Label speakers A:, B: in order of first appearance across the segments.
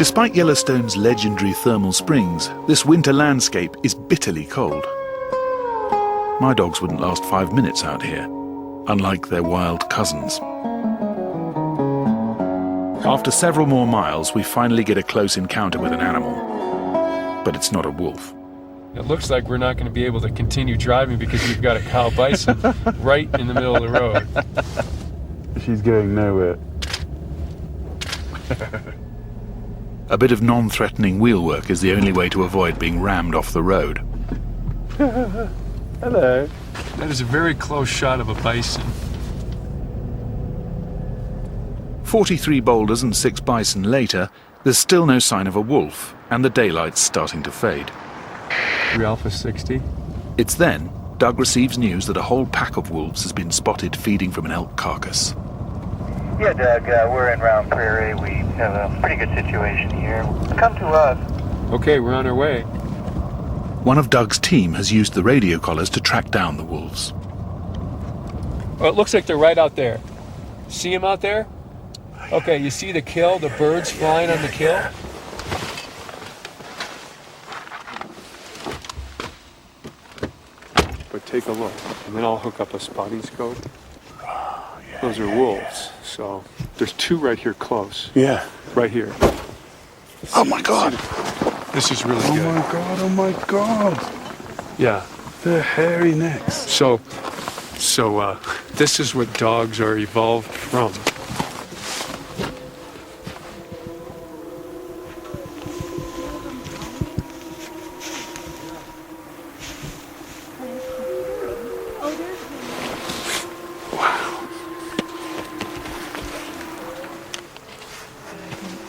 A: Despite Yellowstone's legendary thermal springs, this winter landscape is bitterly cold. My dogs wouldn't last 5 minutes out here, unlike their wild cousins. After several more miles, we finally get a close encounter with an animal. But it's not a wolf.
B: It looks like we're not going to be able to continue driving because we've got a cow bison right in the middle of the road.
C: She's going nowhere.
A: A bit of non-threatening wheelwork is the only way to avoid being rammed off the road.
C: Hello.
B: That is a very close shot of a bison.
A: 43 boulders and 6 bison later, there's still no sign of a wolf, and the daylight's starting to fade.
B: 3 Alpha 60.
A: It's then Doug receives news that a whole pack of wolves has been spotted feeding from an elk carcass.
D: Yeah, Doug, we're in Round Prairie. We have a pretty good situation here. Come to us.
B: Okay, we're on our way.
A: One of Doug's team has used the radio collars to track down the wolves.
B: Oh, it looks like they're right out there. See them out there? Okay, you see the kill, the birds flying on the kill? But take a look, and then I'll hook up a spotting scope. Those are wolves, so there's 2 right here close.
C: Yeah.
B: Right here.
A: Oh my God!
B: This is really good.
C: Oh my God, oh my God.
B: Yeah.
C: They're hairy necks.
B: So this is what dogs are evolved from.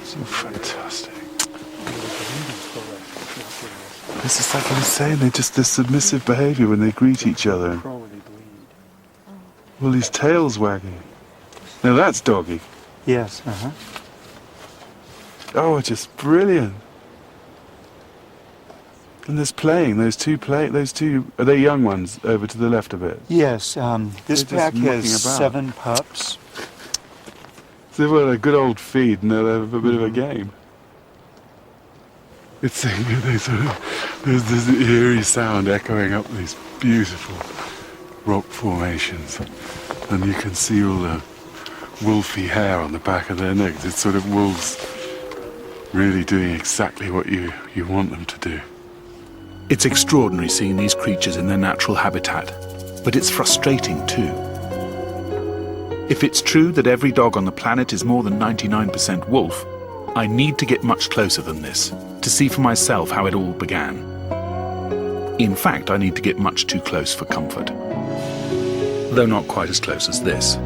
C: So fantastic. This is like insane. They're submissive behaviour when they greet each other. Well, his tail's wagging. Now that's doggy.
D: Yes,
C: Oh, it's just brilliant. And there's playing. Those two, are they young ones over to the left a bit?
D: Yes, this
C: They're
D: pack
C: just mucking
D: has
C: about.
D: 7 pups.
C: So they've got a good old feed and they'll have a bit of a game. It's there's this eerie sound echoing up these beautiful rock formations, and you can see all the wolfy hair on the back of their necks. It's sort of wolves really doing exactly what you want them to do.
A: It's extraordinary seeing these creatures in their natural habitat, but it's frustrating too. If it's true that every dog on the planet is more than 99% wolf, I need to get much closer than this to see for myself how it all began. In fact, I need to get much too close for comfort, though not quite as close as this.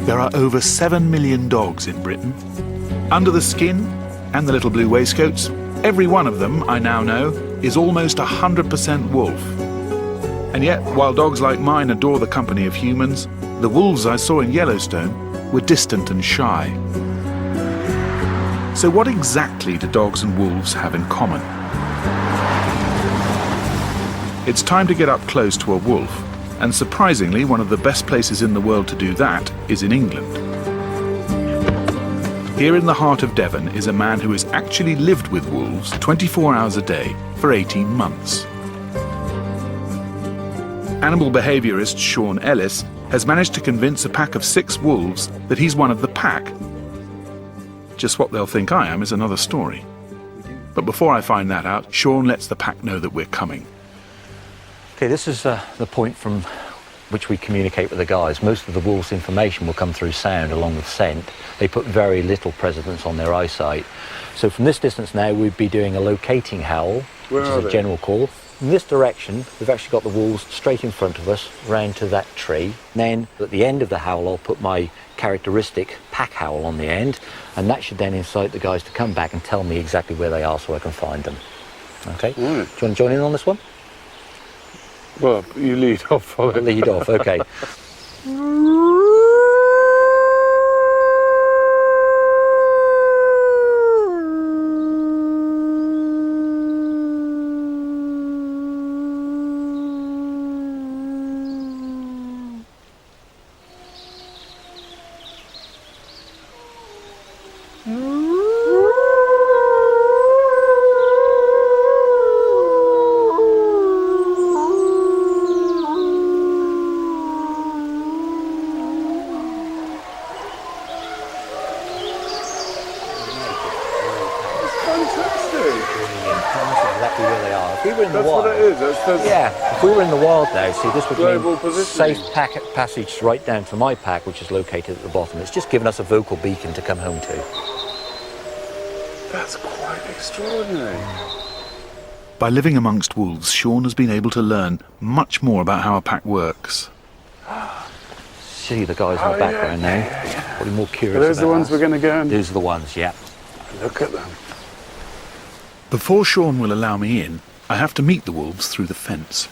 A: There are over 7 million dogs in Britain. Under the skin and the little blue waistcoats, every one of them, I now know, is almost 100% wolf. And yet, while dogs like mine adore the company of humans, the wolves I saw in Yellowstone were distant and shy. So what exactly do dogs and wolves have in common? It's time to get up close to a wolf, and surprisingly, one of the best places in the world to do that is in England. Here in the heart of Devon is a man who has actually lived with wolves 24 hours a day for 18 months. Animal behaviourist Sean Ellis has managed to convince a pack of 6 wolves that he's one of the pack. Just what they'll think I am is another story. But before I find that out, Sean lets the pack know that we're coming.
E: Okay, this is the point from which we communicate with the guys. Most of the wolves' information will come through sound along with scent. They put very little precedence on their eyesight. So from this distance now, we'd be doing a locating howl, which is a general call. In this direction, we've actually got the wolves straight in front of us, round to that tree. Then at the end of the howl, I'll put my characteristic pack howl on the end, and that should then incite the guys to come back and tell me exactly where they are so I can find them. Okay? Do you want to join in on this one?
C: Well, you lead off.
E: I'll lead off, okay. If we were in the
C: That's
E: wild,
C: what it is. That's
E: yeah, if we were in the wild now, see, this would
C: Global
E: mean
C: positioning.
E: safe passage right down to my pack, which is located at the bottom. It's just given us a vocal beacon to come home to.
C: That's quite extraordinary.
A: By living amongst wolves, Sean has been able to learn much more about how a pack works.
E: See the guys in the background now. Probably more curious.
C: Are those the
E: about
C: ones
E: us.
C: we're going to go and
E: Those are the ones, yeah.
C: look at them?
A: Before Sean will allow me in, I have to meet the wolves through the fence.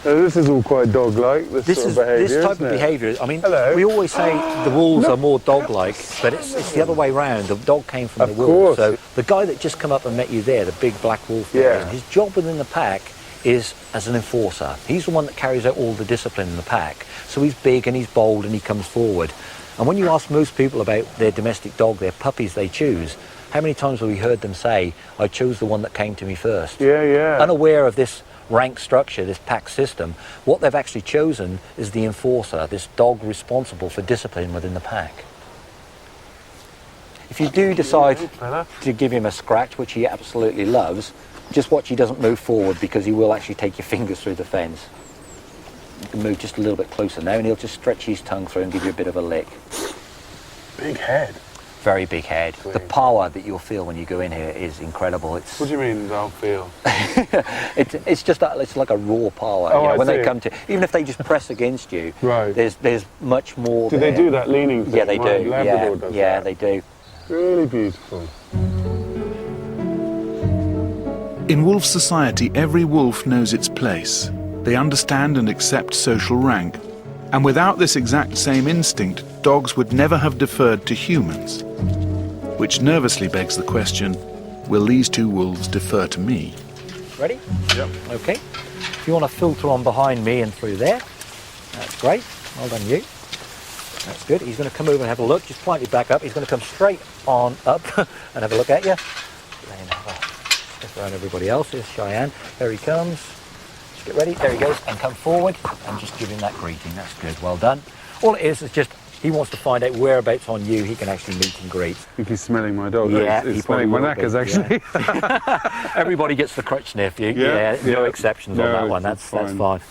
C: So this is all quite dog-like, this sort of behaviour,
E: this type
C: isn't
E: of
C: it?
E: behaviour. I mean,
C: Hello.
E: we always say the wolves are more dog-like, but it's the other way round. The dog came from
C: Of
E: the wolf.
C: course.
E: So the guy that just come up and met you there, the big black wolf, there,
C: Yeah.
E: his job within the pack is as an enforcer. He's the one that carries out all the discipline in the pack. So he's big and he's bold and he comes forward. And when you ask most people about their domestic dog, their puppies they choose, how many times have we heard them say, I chose the one that came to me first?
C: Yeah, yeah.
E: Unaware of this rank structure, this pack system, what they've actually chosen is the enforcer, this dog responsible for discipline within the pack. If you do decide to give him a scratch, which he absolutely loves, just watch he doesn't move forward because he will actually take your fingers through the fence. You can move just a little bit closer now and he'll just stretch his tongue through and give you a bit of a lick.
C: Big head.
E: Very big head. The power that you'll feel when you go in here is incredible. It's
C: What do you mean, I'll feel?
E: it's just that it's like a raw power.
C: Oh,
E: You know,
C: I
E: when they
C: see.
E: come to, even if they just press against you,
C: Right.
E: there's much more.
C: Do
E: there.
C: they do that leaning thing?
E: Yeah, they
C: My
E: do.
C: Labrador
E: Yeah,
C: does
E: yeah,
C: that.
E: they do.
C: Really beautiful.
A: In wolf society, every wolf knows its place. They understand and accept social rank. And without this exact same instinct, dogs would never have deferred to humans. Which nervously begs the question, will these two wolves defer to me?
E: Ready?
C: Yep.
E: Okay. If you want to filter on behind me and through there, that's great. Well done, you. That's good. He's going to come over and have a look. Just slightly back up. He's going to come straight on up and have a look at you. Then have a step around everybody else. Here's Cheyenne. There he comes. Just get ready. There he goes. And come forward and just give him that greeting. That's good. Well done. All it is just he wants to find out whereabouts on you he can actually meet and greet.
C: I think he's smelling my dog.
E: Yeah,
C: he's
E: he
C: smelling my
E: probably will
C: knackers,
E: be,
C: actually.
E: Everybody gets the crutch sniff. No
C: Yeah.
E: exceptions on
C: No,
E: that one.
C: it's
E: That's fine.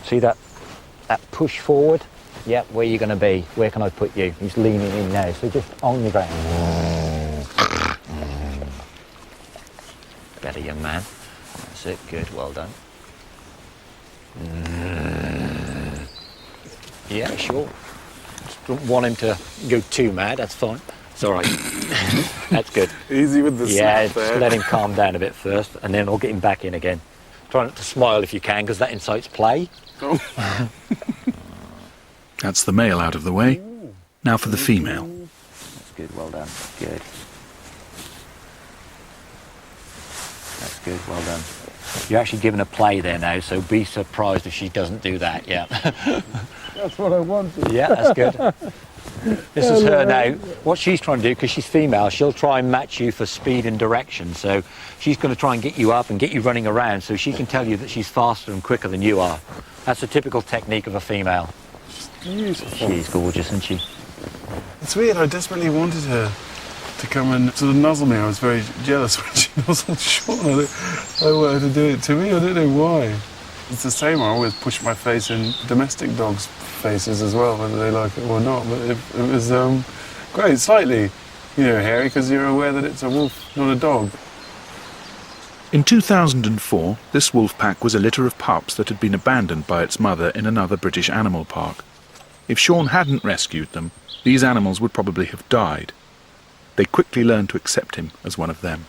E: See that push forward? Yeah, where are you going to be? Where can I put you? He's leaning in now, so just on your ground. Better, young man. That's it. Good. Well done. Yeah, sure. Just don't want him to go too mad. That's fine. It's all right. That's good.
C: Easy with the
E: Yeah,
C: snap
E: just
C: there.
E: let him calm down a bit first, and then I'll get him back in again. Try not to smile if you can, because that incites play.
A: That's the male out of the way. Now for the female.
E: That's good, well done. Good. That's good, well done. You're actually giving a play there now, so be surprised if she doesn't do that, yeah.
C: That's what I wanted.
E: Yeah, that's good. This is her now. What she's trying to do, because she's female, she'll try and match you for speed and direction. So she's going to try and get you up and get you running around so she can tell you that she's faster and quicker than you are. That's a typical technique of a female.
C: Beautiful.
E: She's gorgeous, isn't she?
C: It's weird, I desperately wanted her to come and sort of nuzzle me. I was very jealous when she nuzzled Sean. I wanted her to do it to me, I don't know why. It's the same, I always push my face in domestic dogs' faces as well, whether they like it or not. But it was great, slightly, hairy, because you're aware that it's a wolf, not a dog.
A: In 2004, this wolf pack was a litter of pups that had been abandoned by its mother in another British animal park. If Sean hadn't rescued them, these animals would probably have died. They quickly learned to accept him as one of them.